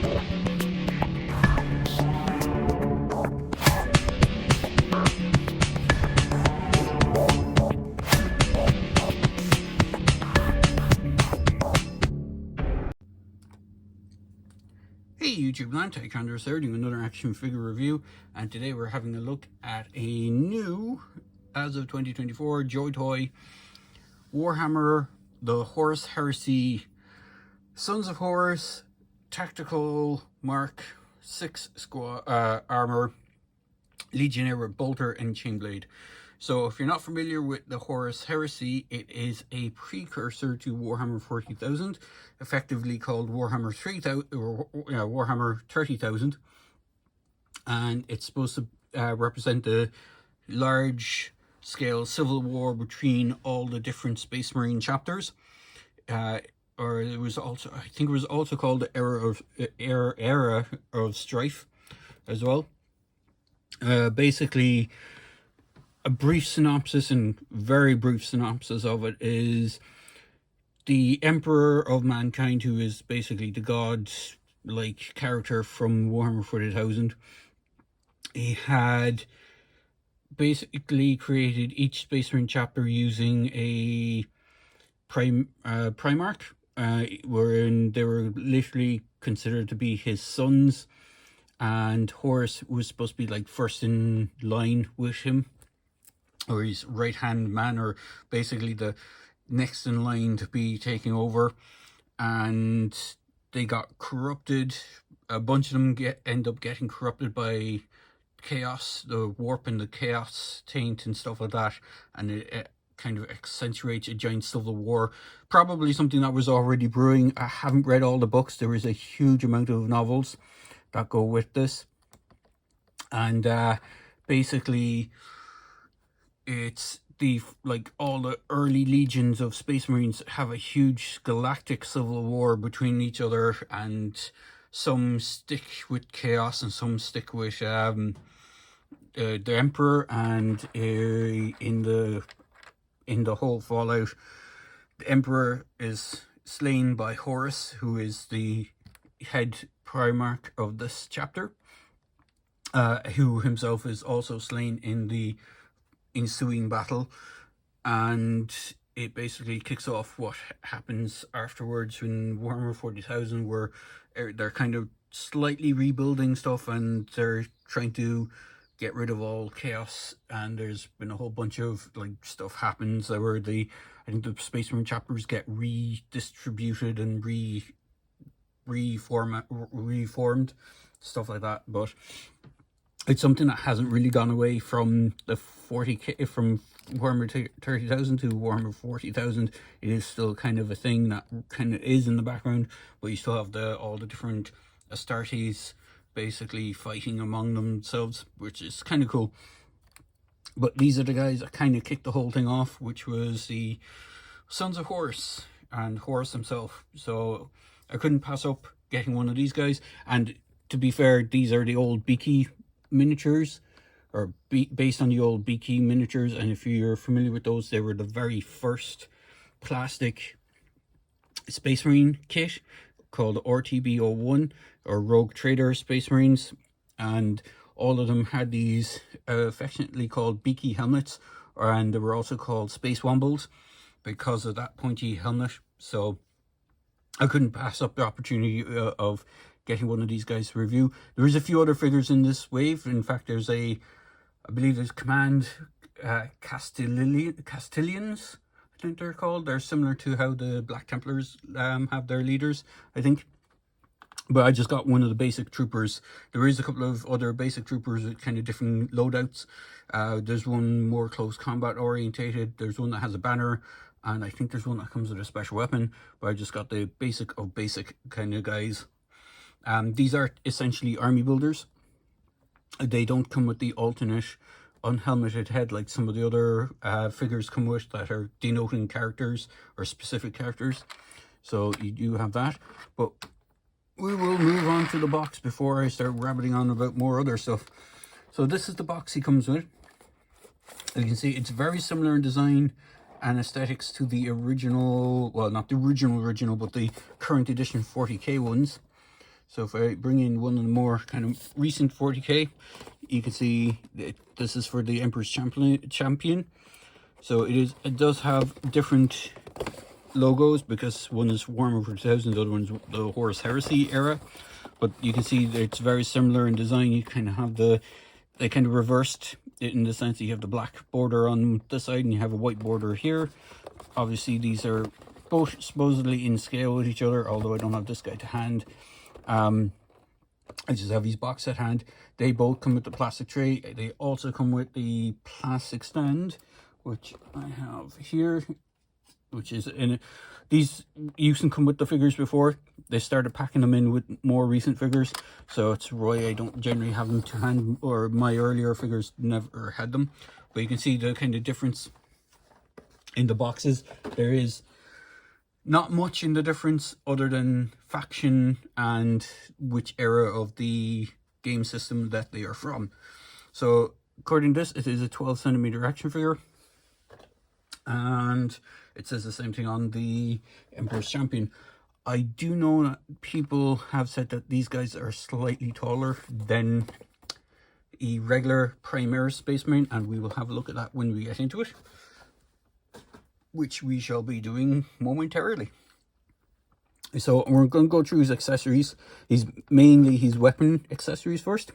Hey YouTube land, Tycondrius there, doing another action figure review, and today we're having a look at a new, as of 2024, Joytoy Warhammer, the Horus Heresy, Sons of Horus, Tactical Mark 6 squad armor, legionnaire with bolter and chainblade. So if you're not familiar with the Horus Heresy, it is a precursor to Warhammer 40,000, effectively called Warhammer 3000 or Warhammer 30,000, and it's supposed to represent the large scale civil war between all the different Space Marine chapters. Or it was also, I think it was also called the era of strife as well. Basically, a brief synopsis, and very brief synopsis of it, is the Emperor of Mankind, who is basically the god-like character from Warhammer 40,000. He had basically created each Space Marine chapter using a Primarch, wherein they were literally considered to be his sons, and Horus was supposed to be like first in line with him, or his right-hand man, or basically the next in line to be taking over. And they got corrupted. A bunch of them end up getting corrupted by chaos, the warp and the chaos taint and stuff like that, and it kind of accentuates a giant civil war, probably something that was already brewing. I haven't read all the books. There is a huge amount of novels that go with this, and basically it's all the early legions of Space Marines have a huge galactic civil war between each other, and some stick with chaos and some stick with the Emperor. And in the whole fallout, the Emperor is slain by Horus, who is the head Primarch of this chapter, who himself is also slain in the ensuing battle. And it basically kicks off what happens afterwards in Warhammer 40,000, where they're kind of slightly rebuilding stuff, and they're trying to get rid of all chaos. And there's been a whole bunch of stuff happens where I think the Space Marine chapters get redistributed and reformed, stuff like that. But it's something that hasn't really gone away from the 40k, from Warhammer 30,000 to Warhammer 40,000. It is still kind of a thing that kind of is in the background, but you still have all the different Astartes basically fighting among themselves, which is kind of cool. But these are the guys that kind of kicked the whole thing off, which was the Sons of Horus and Horus himself. So I couldn't pass up getting one of these guys. And to be fair, these are the old Beaky miniatures, or based on the old Beaky miniatures. And if you're familiar with those, they were the very first plastic Space Marine kit called RTB01, or Rogue Trader Space Marines. And all of them had these affectionately called Beaky helmets, and they were also called Space Wombles because of that pointy helmet. So I couldn't pass up the opportunity of getting one of these guys to review. There is a few other figures in this wave. In fact, there's I believe there's Command Castilians, I think they're called. They're similar to how the Black Templars have their leaders, I think. But I just got one of the basic troopers. There is a couple of other basic troopers with kind of different loadouts. There's one more close combat orientated. There's one that has a banner, and I think there's one that comes with a special weapon. But I just got the basic of basic kind of guys. These are essentially army builders. They don't come with the alternate unhelmeted head like some of the other figures come with, that are denoting characters or specific characters. So you do have that. But we will move on to the box before I start rabbiting on about more other stuff. So this is the box he comes with. As you can see, it's very similar in design and aesthetics to the original, well, not the original, but the current edition 40k ones. So if I bring in one of the more kind of recent 40k, you can see that this is for the Emperor's Champion. So it does have different logos, because one is Warhammer 4000, the other one's the Horus Heresy era. But you can see that it's very similar in design. You kind of have they kind of reversed it in the sense that you have the black border on this side and you have a white border here. Obviously these are both supposedly in scale with each other, although I don't have this guy to hand. I just have his box at hand. They both come with the plastic tray. They also come with the plastic stand, which I have here, which is in it. These used to come with the figures before. They started packing them in with more recent figures, so it's why I don't generally have them to hand, or my earlier figures never had them. But you can see the kind of difference in the boxes. There is not much in the difference other than faction and which era of the game system that they are from. So according to this, it is a 12cm action figure, and it says the same thing on the Emperor's Champion. I do know that people have said that these guys are slightly taller than a regular Primaris Space Marine, and we will have a look at that when we get into it, which we shall be doing momentarily. So we're going to go through his accessories. He's mainly his weapon accessories first.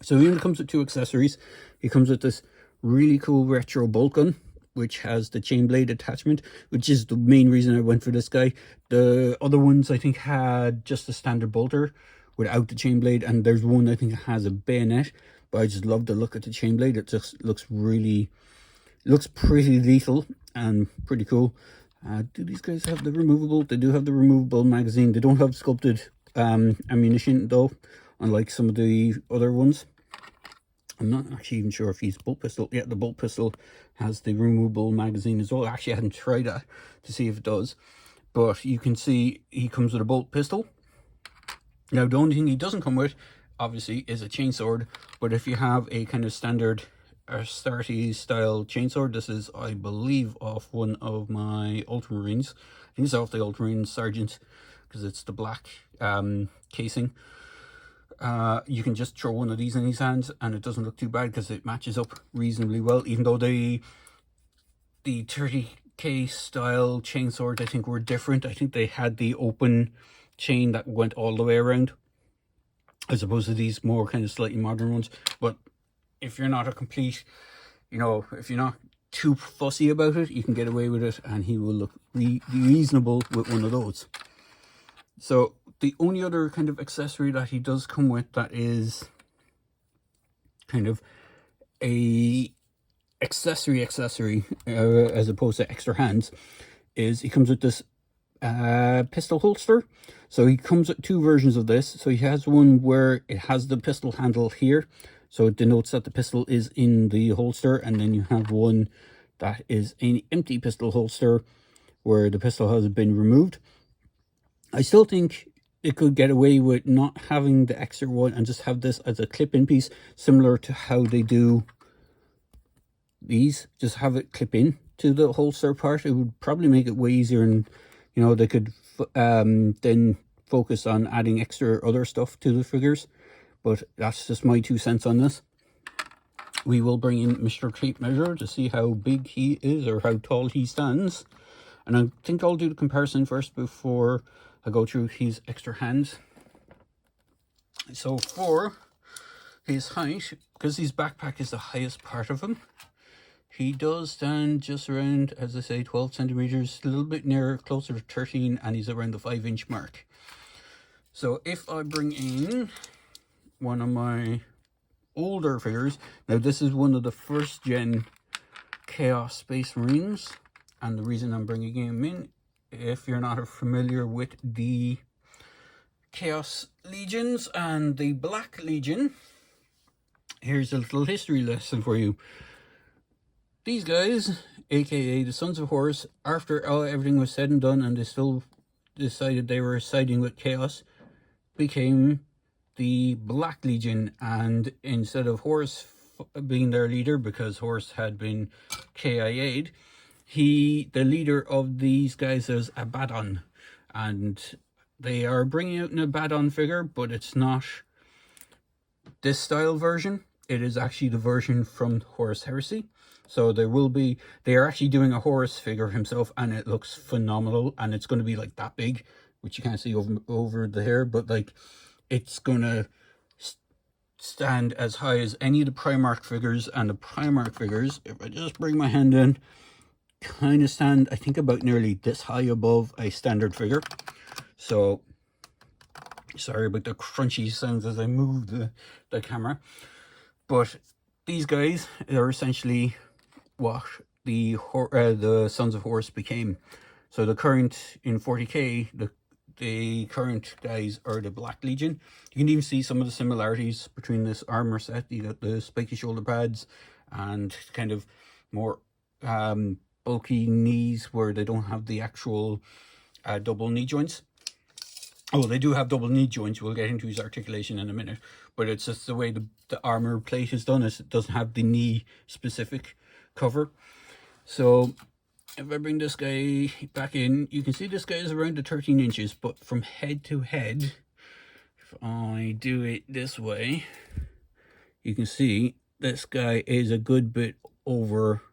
So he only comes with 2 accessories. He comes with this really cool retro bolt gun, which has the chain blade attachment, which is the main reason I went for this guy. The other ones I think had just a standard bolter without the chain blade, and there's one I think that has a bayonet, but I just love the look of the chain blade. It just looks pretty lethal and pretty cool. Do these guys have the removable? They do have the removable magazine. They don't have sculpted ammunition though, unlike some of the other ones. I'm not actually even sure if he's bolt pistol. Yeah, the bolt pistol has the removable magazine as well. Actually, I hadn't tried that to see if it does, but you can see he comes with a bolt pistol. Now, the only thing he doesn't come with, obviously, is a chainsword. But if you have a kind of standard Astartes style chainsword, this is, I believe, off one of my Ultramarines. I think it's off the Ultramarine Sergeant, because it's the black casing. You can just throw one of these in his hands and it doesn't look too bad, because it matches up reasonably well, even though the 30k style chainswords I think were different. I think they had the open chain that went all the way around, as opposed to these more kind of slightly modern ones. But if you're not a complete, if you're not too fussy about it, you can get away with it, and he will look reasonable with one of those. So the only other kind of accessory that he does come with that is kind of a accessory as opposed to extra hands is he comes with this pistol holster. So he comes with 2 versions of this. So he has one where it has the pistol handle here, so it denotes that the pistol is in the holster, and then you have one that is an empty pistol holster where the pistol has been removed. I still think it could get away with not having the extra one and just have this as a clip-in piece, similar to how they do these. Just have it clip in to the holster part. It would probably make it way easier, and they could then focus on adding extra other stuff to the figures. But that's just my 2 cents on this. We will bring in Mr. Tape Measure to see how big he is, or how tall he stands. And I think I'll do the comparison first before I go through his extra hands. So for his height, because his backpack is the highest part of him, he does stand just around, as I say, 12 centimeters, a little bit nearer, closer to 13, and he's around the 5-inch mark. So if I bring in one of my older figures, now this is one of the first gen Chaos Space Marines, and the reason I'm bringing him in, if you're not familiar with the Chaos Legions and the Black Legion, here's a little history lesson for you. These guys, aka the Sons of Horus, after everything was said and done and they still decided they were siding with Chaos, became the Black Legion. And instead of Horus being their leader, because Horus had been KIA'd, the leader of these guys is Abaddon. And they are bringing out an Abaddon figure, but it's not this style version. It is actually the version from Horus Heresy. So they are actually doing a Horus figure himself, and it looks phenomenal, and it's going to be like that big, which you can't see over there, but like it's going to stand as high as any of the Primarch figures, and the Primarch figures, if I just bring my hand in, kind of stand, I think, about nearly this high above a standard figure. So sorry about the crunchy sounds as I move the camera, but these guys are essentially what the Sons of Horus became. So the current in 40k, the current guys are the Black Legion. You can even see some of the similarities between this armor set. You got the spiky shoulder pads and kind of more bulky knees where they don't have the actual double knee joints. Oh, they do have double knee joints. We'll get into his articulation in a minute, but it's just the way the armor plate is done. It doesn't have the knee specific cover. So if I bring this guy back in, you can see this guy is around the 13 inches, but from head to head, if I do it this way, you can see this guy is a good bit over,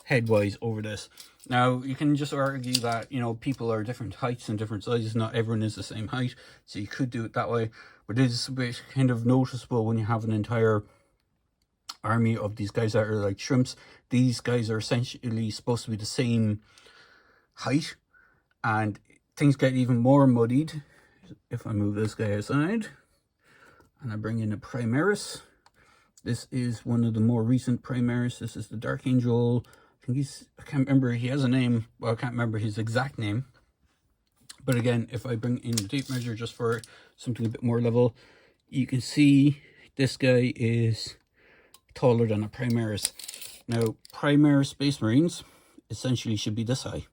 head-wise, over this. Now, you can just argue that, you know, people are different heights and different sizes. Not everyone is the same height, so you could do it that way. But it is a bit kind of noticeable when you have an entire army of these guys that are like shrimps. These guys are essentially supposed to be the same height, and things get even more muddied if I move this guy aside and I bring in a Primaris. This is one of the more recent Primaris. This is the Dark Angel. I can't remember, he has a name. Well, I can't remember his exact name. But again, if I bring in the tape measure just for something a bit more level, you can see this guy is taller than a Primaris. Now, Primaris Space Marines essentially should be this high.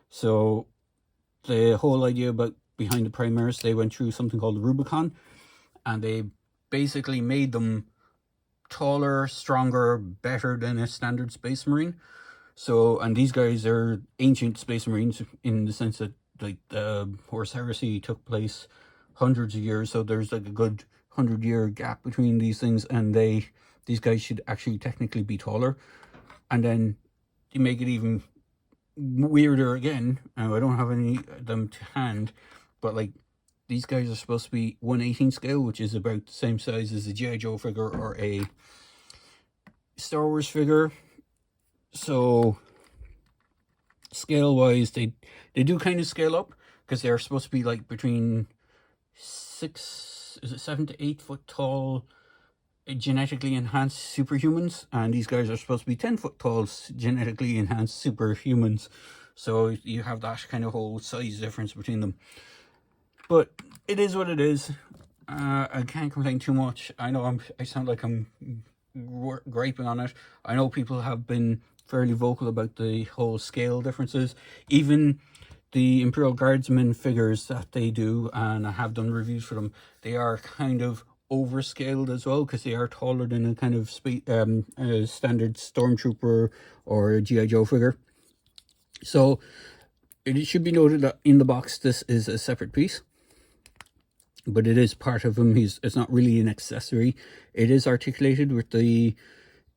So the whole idea behind the Primaris, they went through something called the Rubicon, and they basically made them taller, stronger, better than a standard Space Marine. So, and these guys are ancient Space Marines in the sense that, like, Horus Heresy took place hundreds of years, so there's like a good 100-year gap between these things, and these guys should actually technically be taller. And then you make it even weirder again. Now, I don't have any of them to hand, but like, these guys are supposed to be 1/18 scale, which is about the same size as a G.I. Joe figure or a Star Wars figure. So scale wise, they do kind of scale up, because they're supposed to be like between 7 to 8 foot tall genetically enhanced superhumans, and these guys are supposed to be 10 foot tall genetically enhanced superhumans. So you have that kind of whole size difference between them. But it is what it is. I can't complain too much. I know I sound like I'm griping on it. I know people have been fairly vocal about the whole scale differences. Even the Imperial Guardsmen figures that they do, and I have done reviews for them, they are kind of overscaled as well, because they are taller than a kind of standard Stormtrooper or a G.I. Joe figure. So it should be noted that in the box, this is a separate piece, but it is part of him. It's not really an accessory. It is articulated with the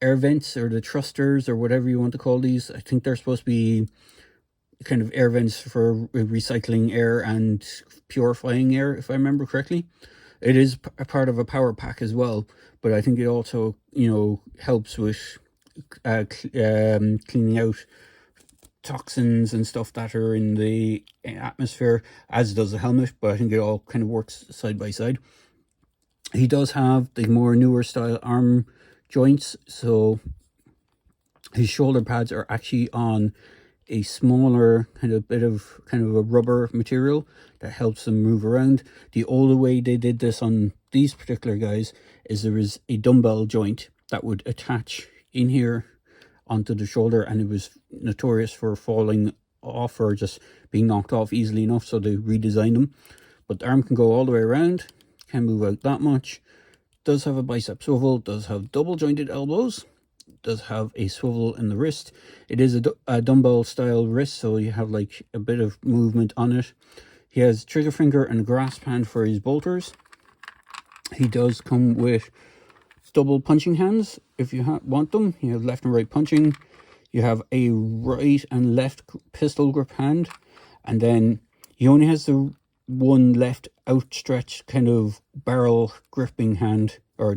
air vents or the thrusters or whatever you want to call these. I think they're supposed to be kind of air vents for recycling air and purifying air, if I remember correctly. It is a part of a power pack as well, but I think it also, you know, helps with cleaning out toxins and stuff that are in the atmosphere, as does the helmet, but I think it all kind of works side by side. He does have the more newer style arm joints, so his shoulder pads are actually on a smaller kind of a rubber material that helps them move around. The older way they did this on these particular guys is there is a dumbbell joint that would attach in here onto the shoulder, and it was notorious for falling off or just being knocked off easily enough, so they redesigned them. But the arm can go all the way around, can move out that much, does have a bicep swivel, does have double jointed elbows, does have a swivel in the wrist. It is a dumbbell style wrist, so you have like a bit of movement on it. He has trigger finger and a grasp hand for his bolters. He does come with double punching hands if you want them. You have left and right punching. You have a right and left pistol grip hand, and then he only has the one left outstretched kind of barrel gripping hand, or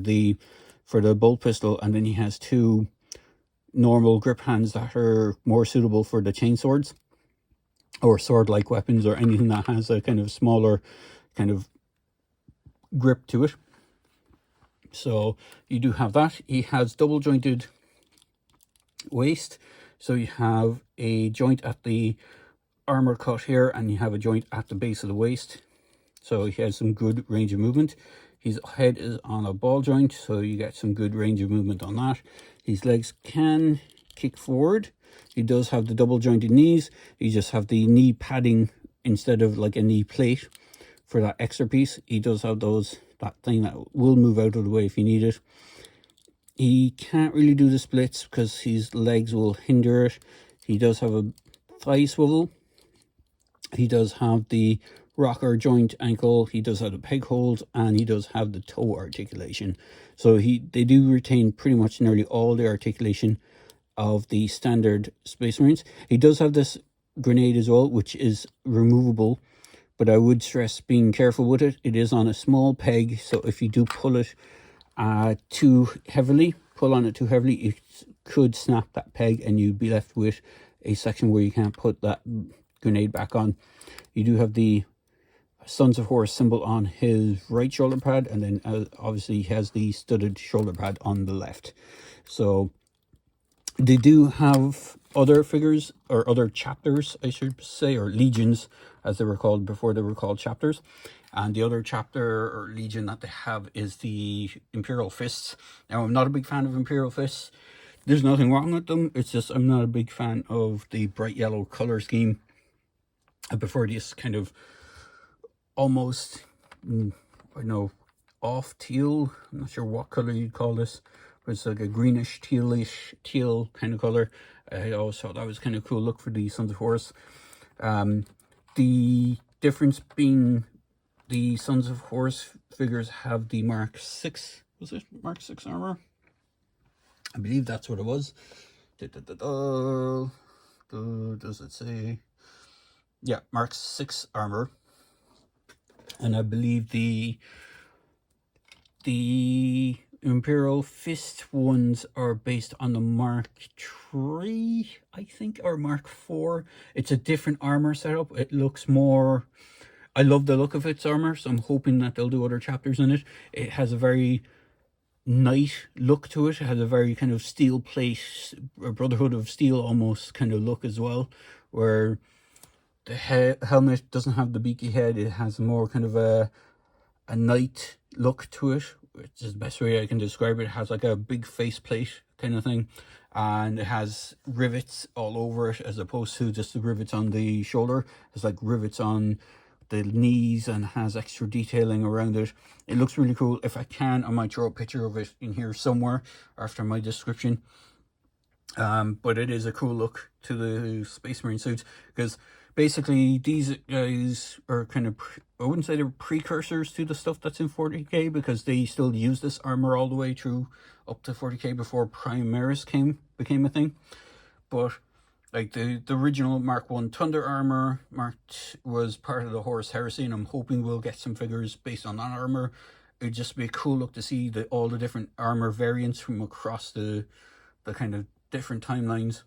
for the bolt pistol, and then he has two normal grip hands that are more suitable for the chain swords or sword-like weapons, or anything that has a kind of smaller kind of grip to it. So you do have that. He has double jointed waist, so you have a joint at the armor cut here, and you have a joint at the base of the waist, so he has some good range of movement. His head is on a ball joint, so you get some good range of movement on that. His legs can kick forward. He does have the double jointed knees. You just have the knee padding instead of like a knee plate for that extra piece. He does have that thing that will move out of the way if you need it. He can't really do the splits because his legs will hinder it. He does have a thigh swivel. He does have the rocker joint ankle. He does have the peg hold, and he does have the toe articulation. So they do retain pretty much nearly all the articulation of the standard Space Marines. He does have this grenade as well, which is removable, but I would stress being careful with it. It is on a small peg, so if you do pull it too heavily, it could snap that peg, and you'd be left with a section where you can't put that grenade back on. You do have the Sons of Horus symbol on his right shoulder pad, and then obviously he has the studded shoulder pad on the left. So they do have other figures, or other chapters, I should say, or legions, as they were called before they were called chapters. And the other chapter or legion that they have is the Imperial Fists. Now, I'm not a big fan of Imperial Fists. There's nothing wrong with them. It's just I'm not a big fan of the bright yellow color scheme. I prefer this kind of almost, I know, off teal. I'm not sure what color you'd call this, but it's like a greenish teal kind of color. I always thought that was kind of cool look for the Sons of Horus. The difference being the Sons of Horus figures have the Mark 6, was it Mark 6 armor? I believe that's what it was. Does it say? Yeah, Mark 6 armor. And I believe the Imperial Fist ones are based on the Mark 3, I think, or Mark 4. It's a different armor setup. It looks more... I love the look of its armor, so I'm hoping that they'll do other chapters in it. It has a very knight look to it. It has a very kind of steel plate, or Brotherhood of Steel almost kind of look as well, where the helmet doesn't have the beaky head. It has more kind of a knight look to it, which is the best way I can describe it. It has like a big face plate kind of thing, and it has rivets all over it, as opposed to just the rivets on the shoulder. It's like rivets on the knees and has extra detailing around it. It looks really cool. If I can, I might throw a picture of it in here somewhere after my description. But it is a cool look to the Space Marine suits, because basically these guys are kind of, I wouldn't say they're precursors to the stuff that's in 40k, because they still use this armor all the way through up to 40k before Primaris became a thing. But like the original Mark 1 Thunder armor was part of the Horus Heresy, and I'm hoping we'll get some figures based on that armor. It'd just be a cool look to see all the different armor variants from across the kind of different timelines.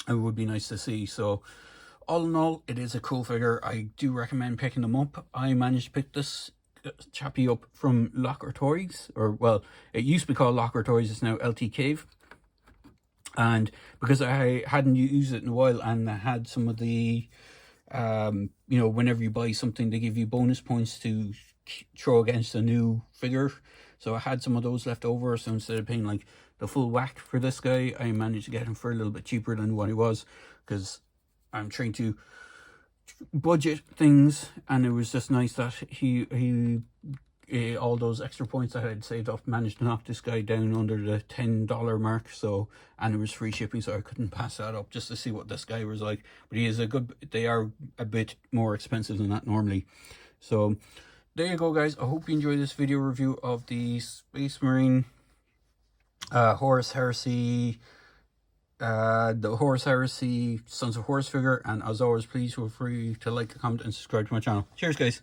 It would be nice to see. So all in all, it is a cool figure. I do recommend picking them up. I managed to pick this chappie up from Locker Toys, or well, it used to be called Locker Toys, it's now LT Cave. And because I hadn't used it in a while, and I had some of the, you know, whenever you buy something, they give you bonus points to throw against a new figure. So I had some of those left over. So instead of paying like the full whack for this guy, I managed to get him for a little bit cheaper than what he was, because I'm trying to budget things. And it was just nice that he all those extra points that I had saved up, managed to knock this guy down under the $10 mark. So, and it was free shipping, so I couldn't pass that up just to see what this guy was like. But he is a good, they are a bit more expensive than that normally. So there you go, guys. I hope you enjoyed this video review of the Space Marine Horus Heresy, the Horus Heresy Sons of Horus figure. And as always, please feel free to like, comment, and subscribe to my channel. Cheers, guys.